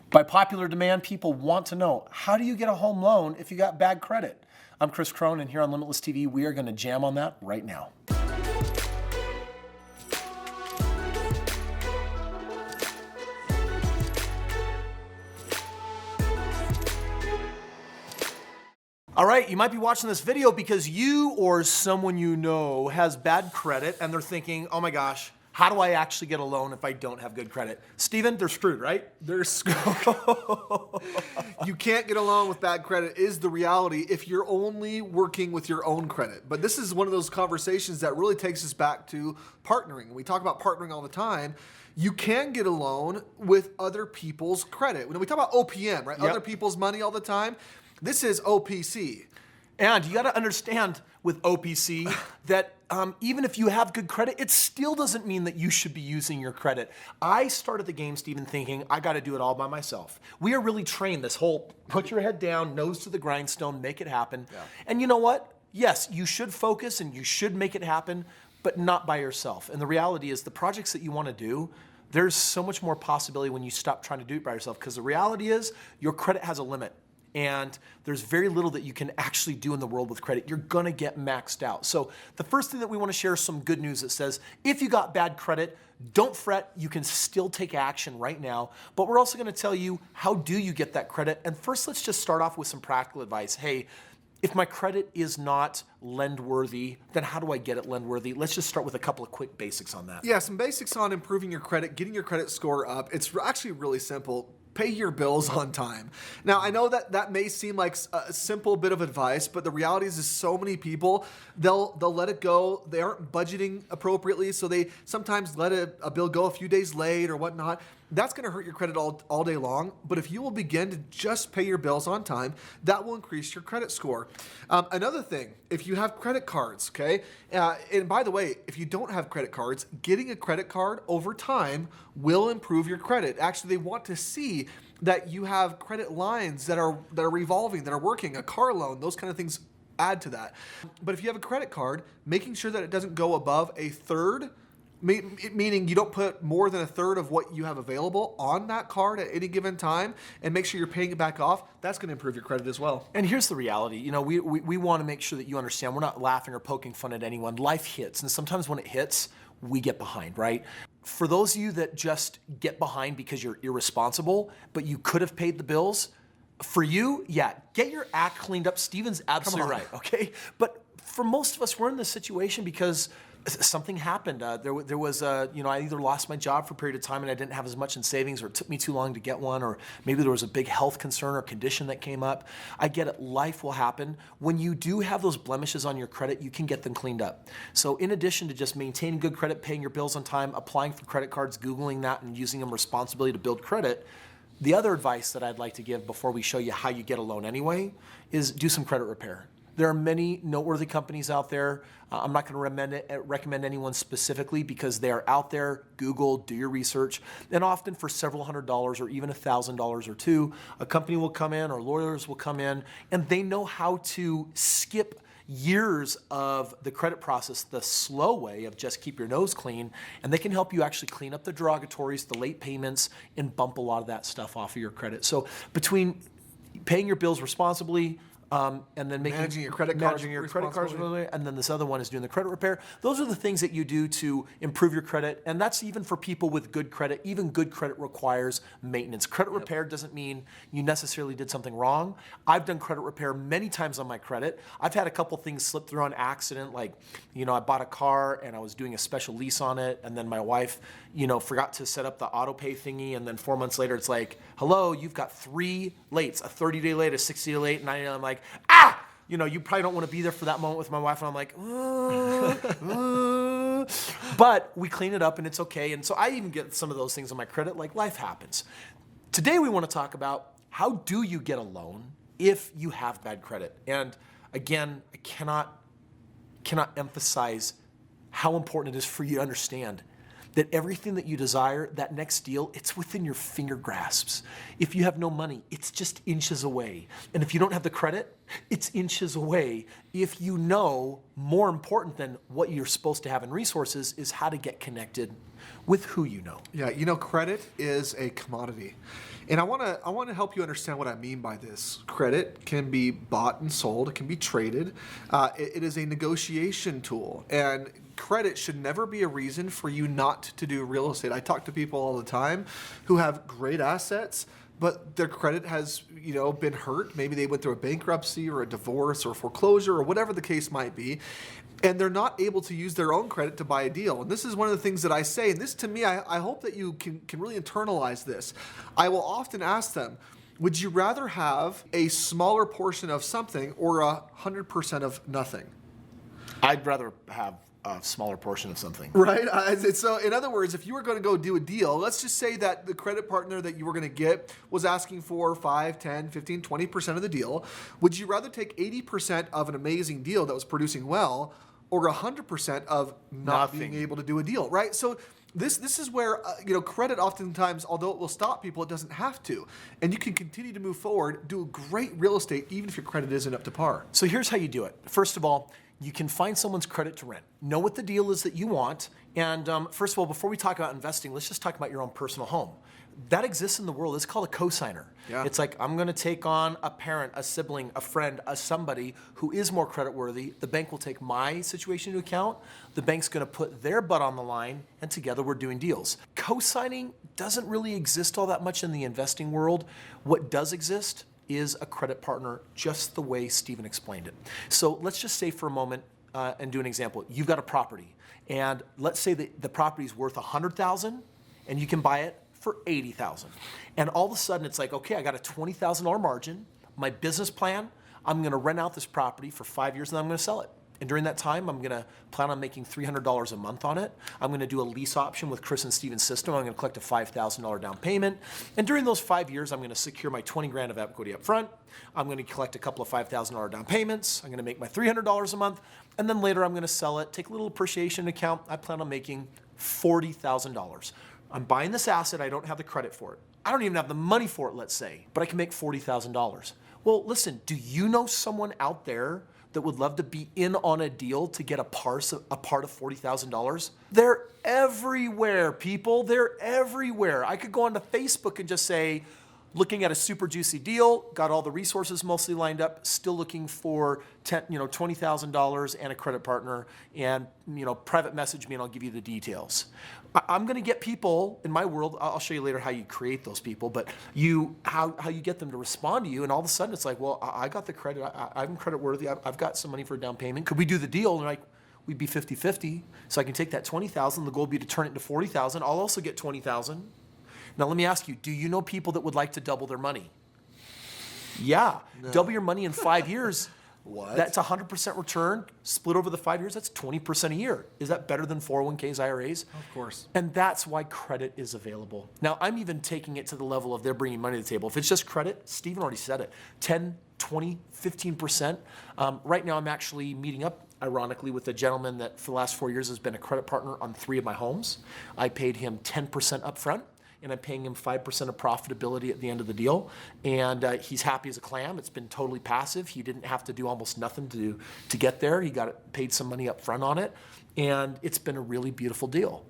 By popular demand, people want to know, how do you get a home loan if you got bad credit? I'm Kris Krohn, and here on Limitless TV, we are going to jam on that right now. All right, you might be watching this video because you or someone you know has bad credit and they're thinking, oh my gosh, how do I actually get a loan if I don't have good credit? Steven, they're screwed, right? They're screwed. You can't get a loan with bad credit is the reality if you're only working with your own credit. But this is one of those conversations that really takes us back to partnering. We talk about partnering all the time. You can get a loan with other people's credit. When we talk about OPM, right? Yep. Other people's money all the time. This is OPC. And you got to understand with OPC that even if you have good credit, it still doesn't mean that you should be using your credit. I started the game, Steven, thinking I got to do it all by myself. We are really trained this whole put your head down, nose to the grindstone, make it happen. Yeah. And you know what? Yes, you should focus and you should make it happen, but not by yourself. And the reality is the projects that you want to do, there's so much more possibility when you stop trying to do it by yourself, because the reality is your credit has a limit. And there's very little that you can actually do in the world with credit. You're gonna get maxed out. So the first thing that we wanna share is some good news that says, if you got bad credit, don't fret, you can still take action right now. But we're also gonna tell you, how do you get that credit? And first, let's just start off with some practical advice. Hey, if my credit is not lend-worthy, then how do I get it lend-worthy? Let's just start with a couple of quick basics on that. Yeah, some basics on improving your credit, getting your credit score up. It's actually really simple. Pay your bills on time. Now, I know that may seem like a simple bit of advice, but the reality is so many people, they'll let it go. They aren't budgeting appropriately, so they sometimes let a bill go a few days late or whatnot. That's going to hurt your credit all day long. But if you will begin to just pay your bills on time, that will increase your credit score. Another thing, if you have credit cards, okay? And by the way, if you don't have credit cards, getting a credit card over time will improve your credit. Actually, they want to see that you have credit lines that are revolving, that are working, a car loan, those kind of things add to that. But if you have a credit card, making sure that it doesn't go above a third, meaning you don't put more than a third of what you have available on that card at any given time, and make sure you're paying it back off, that's going to improve your credit as well. And here's the reality. You know, we want to make sure that you understand we're not laughing or poking fun at anyone. Life hits, and sometimes when it hits, we get behind, right? For those of you that just get behind because you're irresponsible, but you could have paid the bills, for you, yeah, get your act cleaned up. Steven's absolutely right, okay? But for most of us, we're in this situation because something happened. There was, I either lost my job for a period of time and I didn't have as much in savings, or it took me too long to get one, or maybe there was a big health concern or condition that came up. I get it, life will happen. When you do have those blemishes on your credit, you can get them cleaned up. So in addition to just maintaining good credit, paying your bills on time, applying for credit cards, Googling that, and using them responsibly to build credit, the other advice that I'd like to give before we show you how you get a loan anyway is do some credit repair. There are many noteworthy companies out there. I'm not going to recommend anyone specifically because they are out there. Google, do your research. And often for several $100s or even $1,000 or two, a company will come in or lawyers will come in and they know how to skip years of the credit process the slow way of just keep your nose clean, and they can help you actually clean up the derogatories, the late payments, and bump a lot of that stuff off of your credit. So between paying your bills responsibly, and then managing your credit cards, and then this other one is doing the credit repair. Those are the things that you do to improve your credit, and that's even for people with good credit. Even good credit requires maintenance. Credit repair doesn't mean you necessarily did something wrong. I've done credit repair many times on my credit. I've had a couple things slip through on accident, like, I bought a car and I was doing a special lease on it, and then my wife, forgot to set up the auto pay thingy, and then 4 months later it's like, hello, you've got 3 lates, a 30-day late, a 60-day late, and I'm like, you probably don't want to be there for that moment with my wife. And I'm like, but we clean it up and it's okay. And so I even get some of those things on my credit, like life happens. Today we want to talk about how do you get a loan if you have bad credit. And again, I cannot emphasize how important it is for you to understand that everything that you desire, that next deal, it's within your finger grasps. If you have no money, it's just inches away. And if you don't have the credit, it's inches away. If you know, more important than what you're supposed to have in resources is how to get connected with who you know. Yeah, credit is a commodity. And I want to help you understand what I mean by this. Credit can be bought and sold. It can be traded. It is a negotiation tool, and credit should never be a reason for you not to do real estate. I talk to people all the time who have great assets, but their credit has, been hurt. Maybe they went through a bankruptcy or a divorce or foreclosure or whatever the case might be, and they're not able to use their own credit to buy a deal. And this is one of the things that I say, and this to me, I hope that you can really internalize this. I will often ask them, would you rather have a smaller portion of something or 100% of nothing? I'd rather have a smaller portion of something. Right? So in other words, if you were going to go do a deal, let's just say that the credit partner that you were going to get was asking for 5, 10, 15, 20% of the deal. Would you rather take 80% of an amazing deal that was producing well or 100% of not being able to do a deal, right? So this is where, credit oftentimes, although it will stop people, it doesn't have to. And you can continue to move forward, do great real estate, even if your credit isn't up to par. So here's how you do it. First of all, you can find someone's credit to rent. Know what the deal is that you want. And first of all, before we talk about investing, let's just talk about your own personal home. That exists in the world. It's called a cosigner. Yeah. It's like, I'm going to take on a parent, a sibling, a friend, somebody who is more creditworthy. The bank will take my situation into account. The bank's going to put their butt on the line, and together we're doing deals. Cosigning doesn't really exist all that much in the investing world. What does exist is a credit partner, just the way Stephen explained it. So let's just say for a moment and do an example. You've got a property, and let's say that the property is worth $100,000, and you can buy it for $80,000. And all of a sudden it's like, okay, I got a $20,000 margin. My business plan, I'm going to rent out this property for 5 years, and then I'm going to sell it. And during that time, I'm going to plan on making $300 a month on it. I'm going to do a lease option with Kris and Stephen's system. I'm going to collect a $5,000 down payment. And during those 5 years, I'm going to secure my 20 grand of equity up front. I'm going to collect a couple of $5,000 down payments. I'm going to make my $300 a month. And then later, I'm going to sell it, take a little appreciation account. I plan on making $40,000. I'm buying this asset. I don't have the credit for it. I don't even have the money for it, let's say, but I can make $40,000. Well, listen, do you know someone out there that would love to be in on a deal to get a part of $40,000? They're everywhere, people. They're everywhere. I could go onto Facebook and just say, looking at a super juicy deal, got all the resources mostly lined up, still looking for $20,000 and a credit partner, and private message me and I'll give you the details. I'm going to get people in my world. I'll show you later how you create those people, but how you get them to respond to you, and all of a sudden it's like, well, I got the credit. I'm credit worthy. I've got some money for a down payment. Could we do the deal? And like, we'd be 50-50. So I can take that $20,000. The goal would be to turn it into $40,000. I'll also get $20,000. Now let me ask you, do you know people that would like to double their money? Yeah, no. Double your money in 5 years. What? That's 100% return. Split over the 5 years, that's 20% a year. Is that better than 401ks, IRAs? Of course. And that's why credit is available. Now, I'm even taking it to the level of they're bringing money to the table. If it's just credit, Stephen already said it, 10, 20, 15%. Right now, I'm actually meeting up, ironically, with a gentleman that for the last 4 years has been a credit partner on 3 of my homes. I paid him 10% up front, and I'm paying him 5% of profitability at the end of the deal. And he's happy as a clam. It's been totally passive. He didn't have to do almost nothing to get there. He paid some money up front on it. And it's been a really beautiful deal.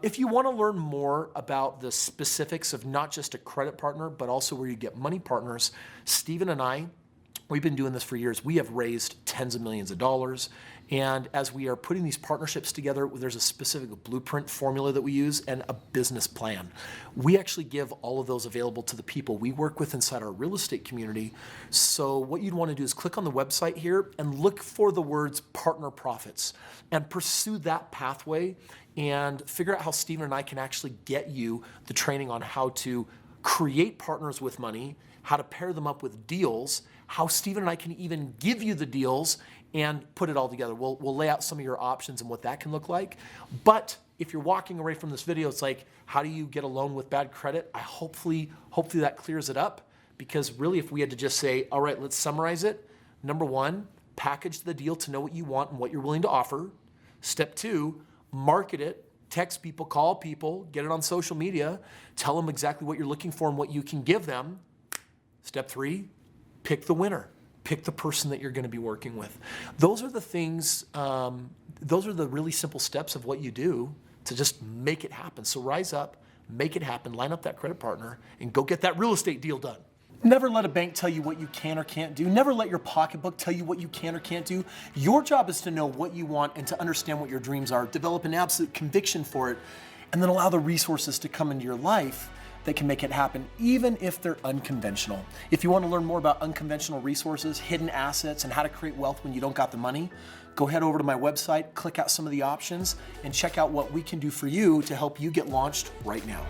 If you want to learn more about the specifics of not just a credit partner, but also where you get money partners, Stephen and I, we've been doing this for years. We have raised tens of millions of dollars. And as we are putting these partnerships together, there's a specific blueprint formula that we use and a business plan. We actually give all of those available to the people we work with inside our real estate community. So what you'd want to do is click on the website here and look for the words partner profits and pursue that pathway and figure out how Stephen and I can actually get you the training on how to create partners with money, how to pair them up with deals, how Stephen and I can even give you the deals and put it all together. We'll lay out some of your options and what that can look like. But if you're walking away from this video, it's like, how do you get a loan with bad credit? Hopefully that clears it up, because really if we had to just say, all right, let's summarize it. Number one, package the deal to know what you want and what you're willing to offer. Step two, market it. Text people, call people, get it on social media, tell them exactly what you're looking for and what you can give them. Step three, pick the winner. Pick the person that you're going to be working with. Those are the things, those are the really simple steps of what you do to just make it happen. So rise up, make it happen, line up that credit partner, and go get that real estate deal done. Never let a bank tell you what you can or can't do. Never let your pocketbook tell you what you can or can't do. Your job is to know what you want and to understand what your dreams are, develop an absolute conviction for it, and then allow the resources to come into your life that can make it happen, even if they're unconventional. If you want to learn more about unconventional resources, hidden assets, and how to create wealth when you don't got the money, go head over to my website, click out some of the options, and check out what we can do for you to help you get launched right now.